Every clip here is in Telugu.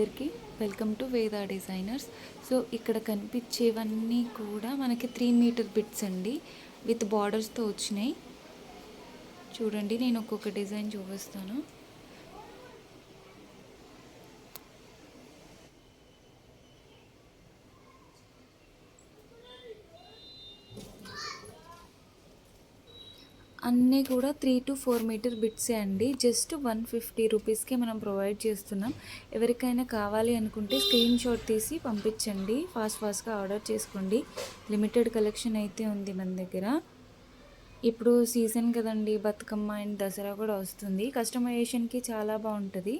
అందరికీ వెల్కమ్ టు వేద డిజైనర్స్. సో ఇక్కడ కనిపించేవన్నీ కూడా మనకి 3 మీటర్ బిట్స్ అండి, విత్ బార్డర్స్తో వచ్చినాయి. చూడండి, నేను ఒక్కొక్క డిజైన్ చూపిస్తాను. అన్నీ కూడా 3 to 4 మీటర్ బిట్సే అండి. జస్ట్ 150 రూపీస్కే మనం ప్రొవైడ్ చేస్తున్నాం. ఎవరికైనా కావాలి అనుకుంటే స్క్రీన్ షాట్ తీసి పంపించండి. ఫాస్ట్గా ఆర్డర్ చేసుకోండి. లిమిటెడ్ కలెక్షన్ అయితే ఉంది మన దగ్గర. ఇప్పుడు సీజన్ కదండి, బతుకమ్మ అండ్ దసరా కూడా వస్తుంది. కస్టమైజేషన్కి చాలా బాగుంటుంది.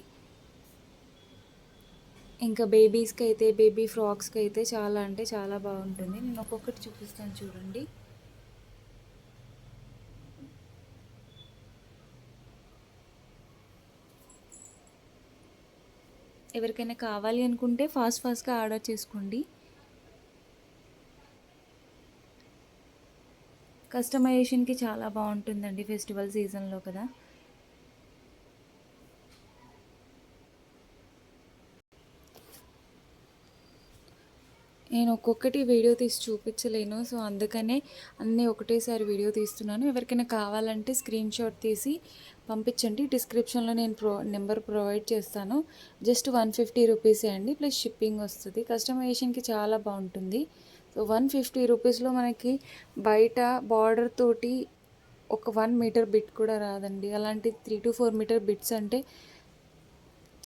ఇంకా బేబీస్కి అయితే, బేబీ ఫ్రాక్స్కి అయితే చాలా అంటే చాలా బాగుంటుంది. నేను ఒక్కొక్కటి చూపిస్తాను చూడండి. ఎవరికైనా కావాలి అనుకుంటే ఫాస్ట్గా ఆర్డర్ చేసుకోండి. కస్టమైజేషన్కి చాలా బాగుంటుందండి ఫెస్టివల్ సీజన్లో కదా. నేను ఒక్కొక్కటి వీడియో తీసి చూపించలేను, సో అందుకనే అన్నీ ఒకటేసారి వీడియో తీస్తున్నాను. ఎవరికైనా కావాలంటే స్క్రీన్ షాట్ తీసి పంపించండి. డిస్క్రిప్షన్లో నేను నెంబర్ ప్రొవైడ్ చేస్తాను. జస్ట్ 150 రూపీసే అండి, ప్లస్ షిప్పింగ్ వస్తుంది. కస్టమైజేషన్కి చాలా బాగుంటుంది. సో 150 రూపీస్లో మనకి బయట బార్డర్ తోటి ఒక 1 మీటర్ బిట్ కూడా రాదండి. అలాంటి 3 to 4 మీటర్ బిట్స్ అంటే